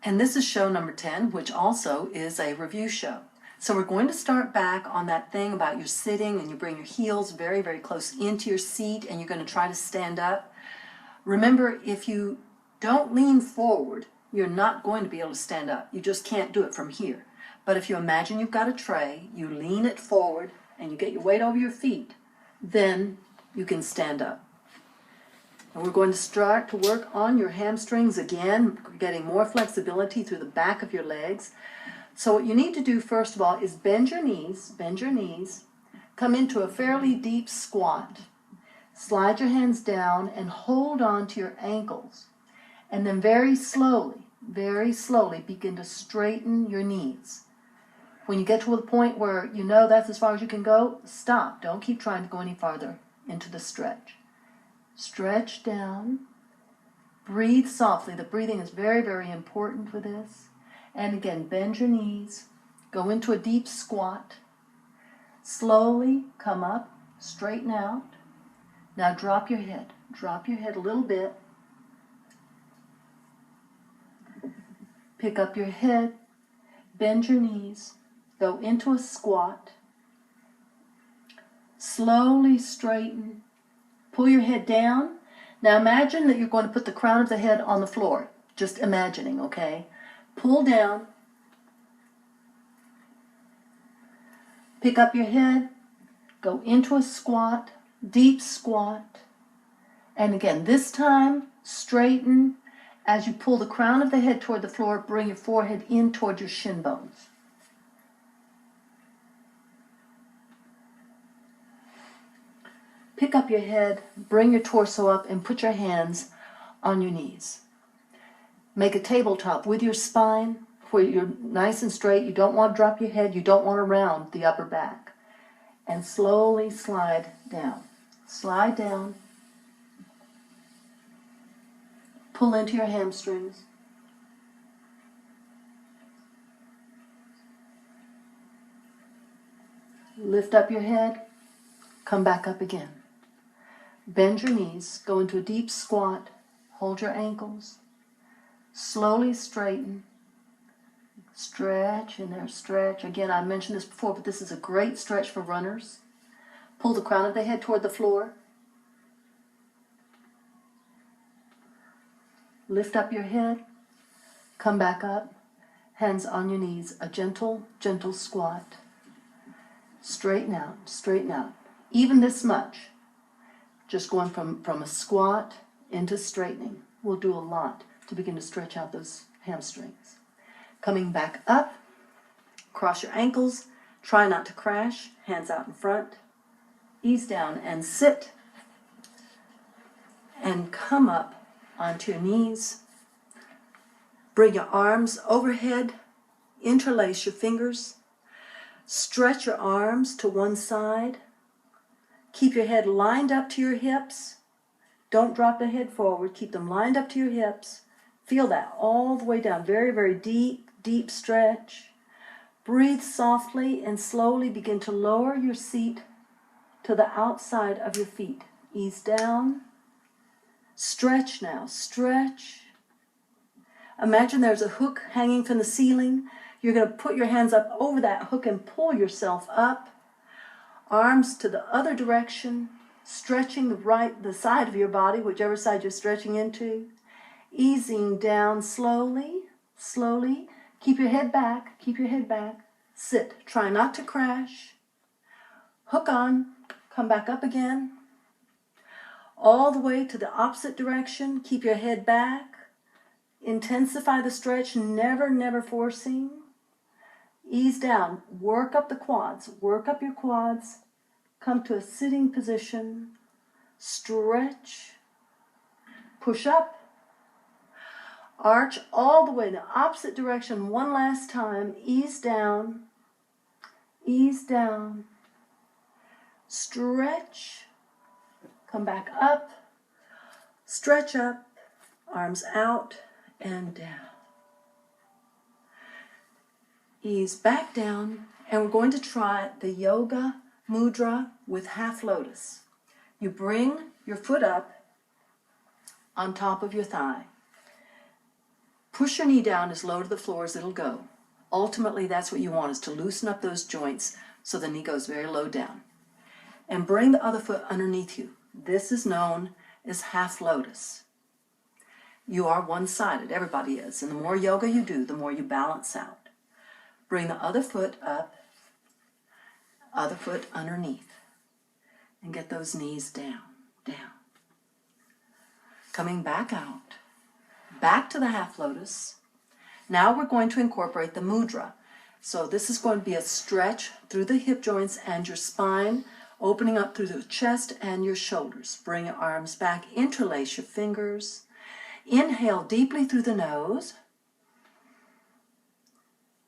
And this is show number 10, which also is a review show. So we're going to start back on that thing about you're sitting and you bring your heels very, very close into your seat and you're going to try to stand up. Remember, if you don't lean forward, you're not going to be able to stand up. You just can't do it from here. But if you imagine you've got a tray, you lean it forward and you get your weight over your feet, then you can stand up. And we're going to start to work on your hamstrings again, getting more flexibility through the back of your legs. So what you need to do first of all is bend your knees, come into a fairly deep squat. Slide your hands down and hold on to your ankles. And then very slowly begin to straighten your knees. When you get to the point where you know that's as far as you can go, stop. Don't keep trying to go any farther into the stretch. Stretch down. Breathe softly. The breathing is very, very important for this. And again, bend your knees. Go into a deep squat. Slowly come up, straighten out. Now drop your head. Drop your head a little bit. Pick up your head. Bend your knees. Go into a squat. Slowly straighten. Pull your head down. Now imagine that you're going to put the crown of the head on the floor. Just imagining, okay? Pull down. Pick up your head. Go into a squat, deep squat. And again, this time, straighten. As you pull the crown of the head toward the floor, bring your forehead in toward your shin bones. Pick up your head, bring your torso up, and put your hands on your knees. Make a tabletop with your spine where you're nice and straight. You don't want to drop your head. You don't want to round the upper back. And slowly slide down. Slide down. Pull into your hamstrings. Lift up your head. Come back up again. Bend your knees. Go into a deep squat. Hold your ankles. Slowly straighten. Stretch in there, stretch. Again, I mentioned this before, but this is a great stretch for runners. Pull the crown of the head toward the floor. Lift up your head. Come back up. Hands on your knees. A gentle, gentle squat. Straighten out, straighten out. Even this much. Just going from a squat into straightening will do a lot to begin to stretch out those hamstrings. Coming back up, cross your ankles, try not to crash, hands out in front, ease down and sit, and come up onto your knees. Bring your arms overhead, interlace your fingers, stretch your arms to one side, keep your head lined up to your hips. Don't drop the head forward. Keep them lined up to your hips. Feel that all the way down. Very, very deep, deep stretch. Breathe softly and slowly begin to lower your seat to the outside of your feet. Ease down. Stretch now. Stretch. Imagine there's a hook hanging from the ceiling. You're going to put your hands up over that hook and pull yourself up. Arms to the other direction, stretching the side of your body, whichever side you're stretching into. Easing down slowly, slowly. Keep your head back, keep your head back. Sit. Try not to crash. Hook on, come back up again. All the way to the opposite direction. Keep your head back. Intensify the stretch, never, never forcing. Ease down, work up the quads, work up your quads, come to a sitting position, stretch, push up, arch all the way in the opposite direction one last time, ease down, stretch, come back up, stretch up, arms out and down. Ease back down, and we're going to try the yoga mudra with half lotus. You bring your foot up on top of your thigh. Push your knee down as low to the floor as it'll go. Ultimately, that's what you want, is to loosen up those joints so the knee goes very low down. And bring the other foot underneath you. This is known as half lotus. You are one-sided, everybody is. And the more yoga you do, the more you balance out. Bring the other foot up, other foot underneath. And get those knees down, down. Coming back out, back to the half lotus. Now we're going to incorporate the mudra. So this is going to be a stretch through the hip joints and your spine, opening up through the chest and your shoulders. Bring your arms back, interlace your fingers. Inhale deeply through the nose.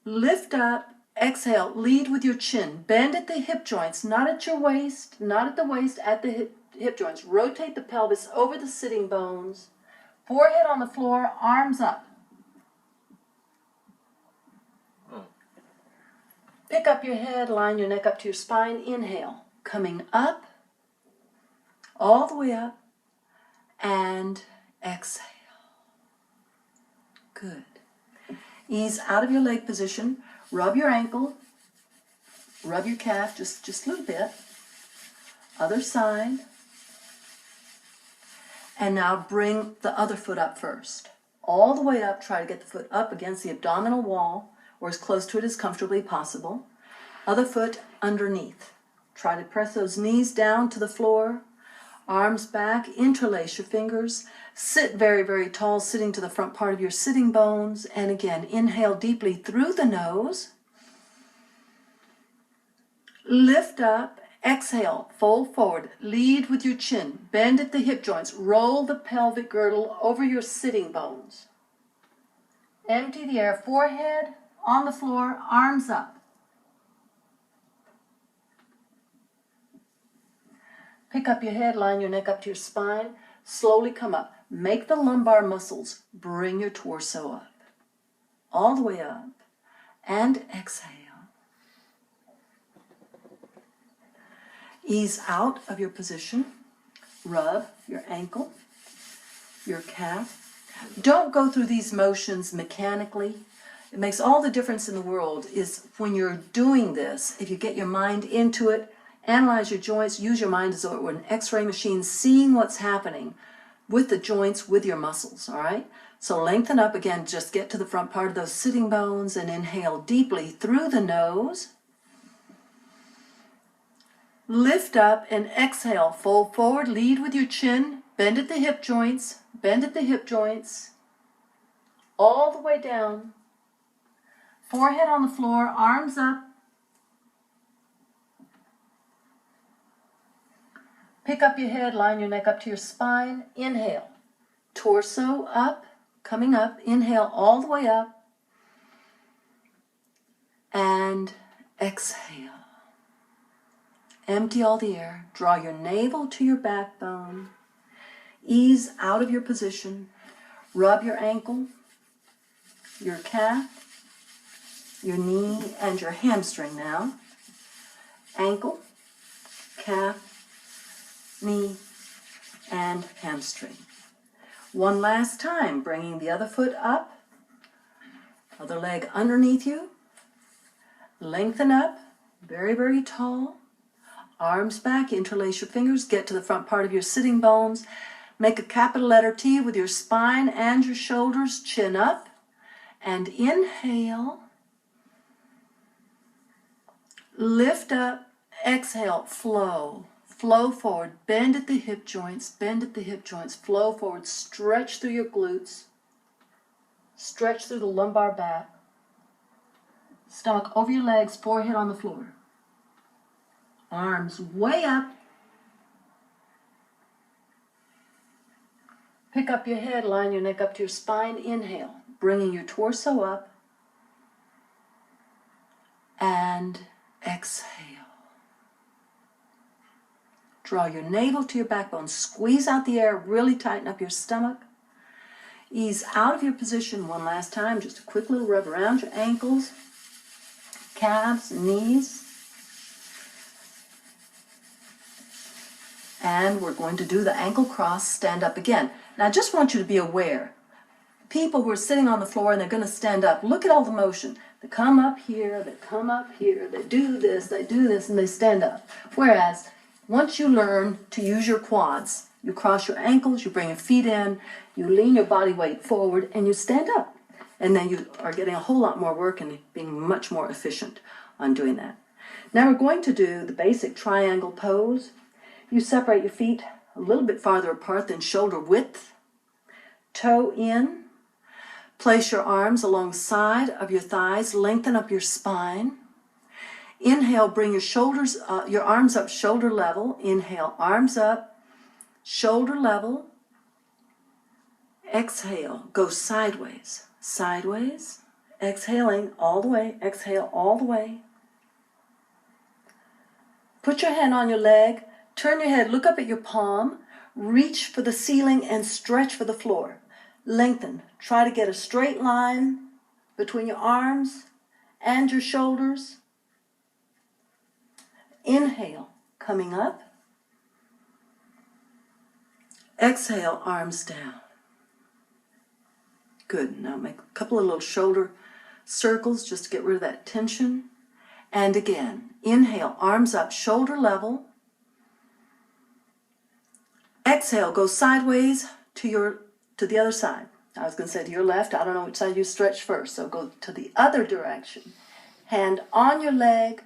Lift up, exhale, lead with your chin. Bend at the hip joints, not at your waist, not at the waist, at the hip joints. Rotate the pelvis over the sitting bones. Forehead on the floor, arms up. Pick up your head, line your neck up to your spine. Inhale, coming up, all the way up, and exhale. Good. Ease out of your leg position. Rub your ankle. Rub your calf just a little bit. Other side. And now bring the other foot up first. All the way up. Try to get the foot up against the abdominal wall or as close to it as comfortably possible. Other foot underneath. Try to press those knees down to the floor. Arms back, interlace your fingers. Sit very, very tall, sitting to the front part of your sitting bones. And again, inhale deeply through the nose. Lift up, exhale, fold forward. Lead with your chin. Bend at the hip joints. Roll the pelvic girdle over your sitting bones. Empty the air. Forehead on the floor, arms up. Pick up your head, line your neck up to your spine. Slowly come up. Make the lumbar muscles. Bring your torso up. All the way up. And exhale. Ease out of your position. Rub your ankle, your calf. Don't go through these motions mechanically. It makes all the difference in the world is when you're doing this, if you get your mind into it, analyze your joints, use your mind as though it were an x-ray machine, seeing what's happening with the joints, with your muscles, all right? So lengthen up again, just get to the front part of those sitting bones and inhale deeply through the nose. Lift up and exhale, fold forward, lead with your chin, bend at the hip joints, bend at the hip joints, all the way down. Forehead on the floor, arms up. Pick up your head, line your neck up to your spine. Inhale. Torso up, coming up. Inhale all the way up. And exhale. Empty all the air. Draw your navel to your backbone. Ease out of your position. Rub your ankle, your calf, your knee, and your hamstring now. Ankle, calf, knee, and hamstring. One last time, bringing the other foot up, other leg underneath you. Lengthen up, very, very tall. Arms back, interlace your fingers, get to the front part of your sitting bones. Make a capital letter T with your spine and your shoulders, chin up. And inhale. Lift up, exhale, flow. Flow forward, bend at the hip joints, flow forward, stretch through your glutes, stretch through the lumbar back, stomach over your legs, forehead on the floor. Arms way up. Pick up your head, line your neck up to your spine, inhale, bringing your torso up, and exhale. Draw your navel to your backbone. Squeeze out the air. Really tighten up your stomach. Ease out of your position one last time. Just a quick little rub around your ankles, calves, knees. And we're going to do the ankle cross, stand up again. Now I just want you to be aware. people who are sitting on the floor and they're going to stand up. Look at all the motion. They come up here, they come up here, they do this, and they stand up. Whereas, once you learn to use your quads, you cross your ankles, you bring your feet in, you lean your body weight forward, and you stand up. And then you are getting a whole lot more work and being much more efficient on doing that. Now we're going to do the basic triangle pose. You separate your feet a little bit farther apart than shoulder width. Toe in. Place your arms alongside of your thighs. Lengthen up your spine. Inhale, bring your arms up shoulder level. Inhale, arms up, shoulder level. Exhale, go sideways. Sideways. Exhaling all the way. Exhale all the way. Put your hand on your leg. Turn your head. Look up at your palm. Reach for the ceiling and stretch for the floor. Lengthen. Try to get a straight line between your arms and your shoulders. Inhale, coming up. Exhale, arms down. Good. Now make a couple of little shoulder circles just to get rid of that tension. And again, inhale, arms up, shoulder level. Exhale, go sideways to the other side. I was going to say to your left. I don't know which side you stretch first, so go to the other direction. Hand on your leg.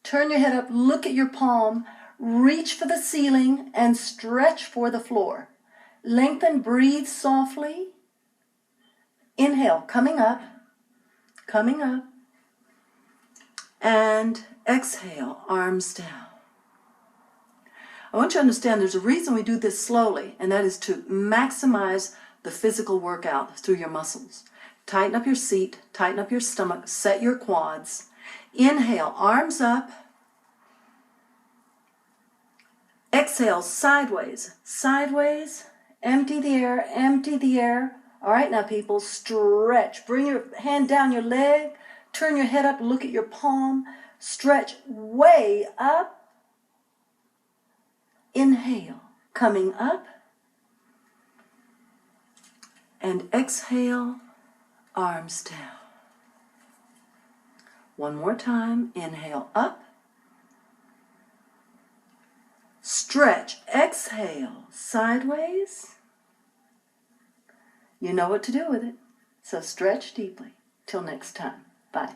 Turn your head up, look at your palm, reach for the ceiling, and stretch for the floor. Lengthen, breathe softly. Inhale, coming up, and exhale, arms down. I want you to understand there's a reason we do this slowly, and that is to maximize the physical workout through your muscles. Tighten up your seat, tighten up your stomach, set your quads. Inhale, arms up. Exhale, sideways, sideways. Empty the air, empty the air. All right, now people, stretch. Bring your hand down your leg. Turn your head up, look at your palm. Stretch way up. Inhale, coming up. And exhale, arms down. One more time. Inhale, up. Stretch. Exhale, sideways. You know what to do with it. So stretch deeply. Till next time. Bye.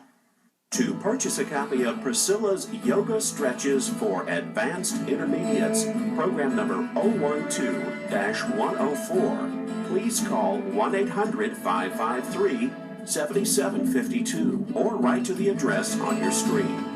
To purchase a copy of Priscilla's Yoga Stretches for Advanced Intermediates, program number 012-104, please call 1-800-553-7752 or write to the address on your screen.